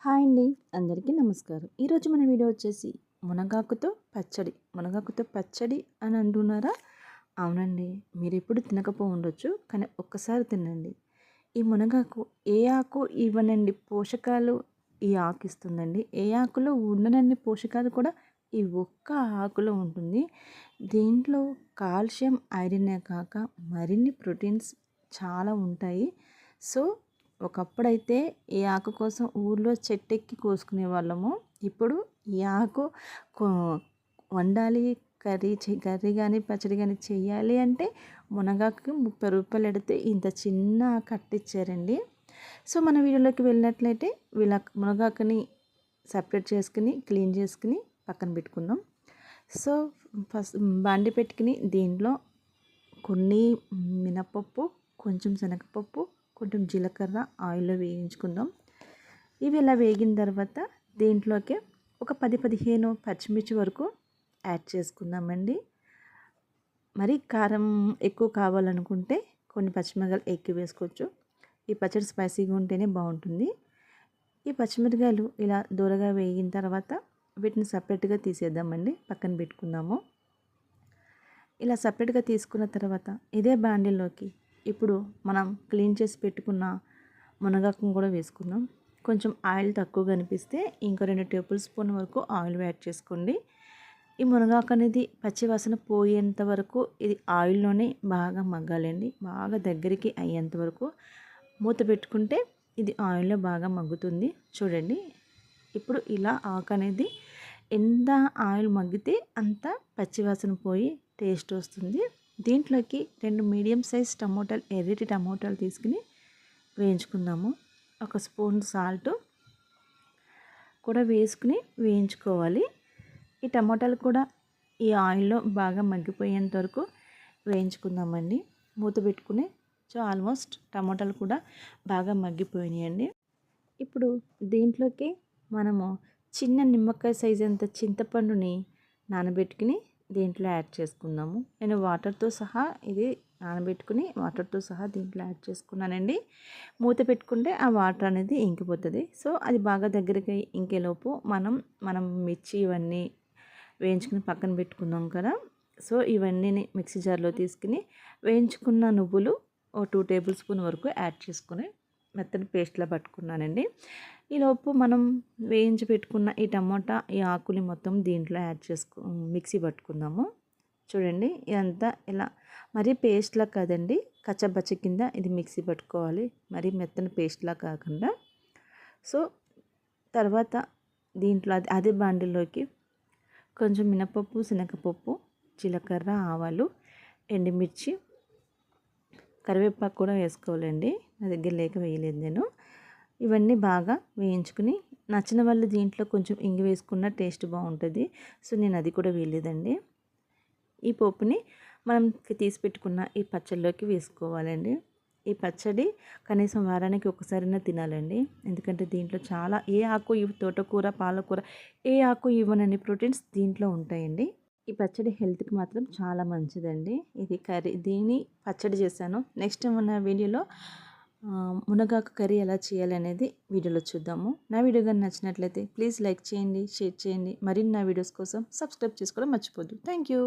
Hi అండి, అందరికీ నమస్కారం. ఈరోజు మన వీడియో వచ్చేసి మునగాకుతో పచ్చడి. మునగాకుతో పచ్చడి అని అంటున్నారా? అవునండి, మీరు ఎప్పుడు తినకపో ఉండొచ్చు, కానీ ఒక్కసారి తినండి. ఈ మునగాకు ఏ ఆకు ఇవ్వనండి పోషకాలు ఈ ఆకు ఇస్తుందండి. ఏ ఆకులో ఉండనన్ని పోషకాలు కూడా ఈ ఒక్క ఆకులో ఉంటుంది. దీంట్లో కాల్షియం, ఐరనే కాక మరిన్ని ప్రోటీన్స్ చాలా ఉంటాయి. సో ఒకప్పుడైతే ఈ ఆకు కోసం ఊర్లో చెట్టెక్కి కోసుకునే వాళ్ళము. ఇప్పుడు ఈ ఆకు కో వండాలి, కర్రీ కానీ పచ్చడి కానీ చేయాలి అంటే మునగాకు 30 రూపాయలు ఎడితే ఇంత చిన్న కట్టిచ్చారండి. సో మన వీడియోలోకి వెళ్ళినట్లయితే మునగాకుని సపరేట్ చేసుకుని క్లీన్ చేసుకుని పక్కన పెట్టుకుందాం. సో ఫస్ట్ బాండి పెట్టుకుని దీంట్లో కొన్ని మినపప్పు, కొంచెం శనగపప్పు, కొంచెం జీలకర్ర ఆయిల్లో వేయించుకుందాం. ఇవి ఇలా వేగిన తర్వాత దీంట్లోకి ఒక 10-15 పచ్చిమిర్చి వరకు యాడ్ చేసుకుందామండి. మరి కారం ఎక్కువ కావాలనుకుంటే కొన్ని పచ్చిమిరపకాయలు ఎక్కువ వేసుకోవచ్చు. ఈ పచ్చడి స్పైసీగా ఉంటేనే బాగుంటుంది. ఈ పచ్చిమిరపకాయలు ఇలా దూరగా వేగిన తర్వాత వీటిని సపరేట్గా తీసేద్దామండి, పక్కన పెట్టుకుందాము. ఇలా సపరేట్గా తీసుకున్న తర్వాత ఇదే బాండిల్లోకి ఇప్పుడు మనం క్లీన్ చేసి పెట్టుకున్న మునగాకును కూడా వేసుకుందాం. కొంచెం ఆయిల్ తక్కువగా అనిపిస్తే ఇంకో 2 టేబుల్ స్పూన్ వరకు ఆయిల్ యాడ్ చేసుకోండి. ఈ మునగాకు అనేది పచ్చివాసన పోయేంత వరకు ఇది ఆయిల్లోనే బాగా మగ్గాలండి. బాగా దగ్గరికి అయ్యేంత వరకు మూత పెట్టుకుంటే ఇది ఆయిల్లో బాగా మగ్గుతుంది. చూడండి, ఇప్పుడు ఇలా ఆకు అనేది ఎంత ఆయిల్ మగ్గితే అంత పచ్చివాసన పోయి టేస్ట్ వస్తుంది. దీంట్లోకి 2 మీడియం సైజ్ టమోటాలు, ఎర్రటి టమోటాలు తీసుకుని వేయించుకుందాము. ఒక స్పూన్ సాల్ట్ కూడా వేసుకుని వేయించుకోవాలి. ఈ టమోటాలు కూడా ఈ ఆయిల్లో బాగా మగ్గిపోయేంత వరకు వేయించుకుందామండి. మూత పెట్టుకుని ఆల్మోస్ట్ టమోటాలు కూడా బాగా మగ్గిపోయినాయండి. ఇప్పుడు దీంట్లోకి మనము చిన్న నిమ్మకాయ సైజ్ అంత చింతపండుని నానబెట్టుకుని దీంట్లో యాడ్ చేసుకుందాము. నేను వాటర్తో సహా ఇది నానబెట్టుకుని వాటర్తో సహా దీంట్లో యాడ్ చేసుకున్నానండి. మూత పెట్టుకుంటే ఆ వాటర్ అనేది ఇంకిపోతుంది. సో అది బాగా దగ్గరికి ఇంకేలోపు మనం మిర్చి ఇవన్నీ వేయించుకుని పక్కన పెట్టుకుందాం కదా. సో ఇవన్నీ మిక్సీ జార్లో తీసుకుని వేయించుకున్న నువ్వులు 2 టేబుల్ స్పూన్ వరకు యాడ్ చేసుకుని మెత్తని పేస్ట్లా పట్టుకున్నానండి. ఈలోపు మనం వేయించి పెట్టుకున్న ఈ టమోటా ఈ ఆకుని మొత్తం దీంట్లో యాడ్ మిక్సీ పట్టుకుందాము. చూడండి, ఇదంతా ఇలా మరీ పేస్ట్లా కాదండి, కచ్చబచ్చ కింద ఇది మిక్సీ పట్టుకోవాలి, మరీ మెత్తని పేస్ట్లా కాకుండా. సో తర్వాత దీంట్లో అదే బాండిలోకి కొంచెం మినపప్పు, శనగపప్పు, జీలకర్ర, ఆవాలు, ఎండుమిర్చి, కరివేపాకు కూడా వేసుకోవాలండి. నా దగ్గర లేక వేయలేదు నేను. ఇవన్నీ బాగా వేయించుకుని నచ్చిన వాళ్ళు దీంట్లో కొంచెం ఇంగు వేసుకున్న టేస్ట్ బాగుంటుంది. సో నేను అది కూడా వేయలేదండి. ఈ పోపుని మనం తీసి పెట్టుకున్న ఈ పచ్చడిలోకి వేసుకోవాలండి. ఈ పచ్చడి కనీసం వారానికి ఒకసారైనా తినాలండి. ఎందుకంటే దీంట్లో చాలా ఏ ఆకు తోటకూర, పాలకూర ఏ ఆకు ఇవ్వనన్ని ప్రోటీన్స్ దీంట్లో ఉంటాయండి. ఈ పచ్చడి హెల్త్కి మాత్రం చాలా మంచిదండి. ఇది దీన్ని పచ్చడి చేశాను. నెక్స్ట్ మన వీడియోలో మునగాకు కర్రీ ఎలా చేయాలి అనేది వీడియోలో చూద్దాము. నా వీడియో కానీ నచ్చినట్లయితే ప్లీజ్ లైక్ చేయండి, షేర్ చేయండి. మరిన్ని నా వీడియోస్ కోసం సబ్స్క్రైబ్ చేసుకోవడం మర్చిపోద్దు. Thank you.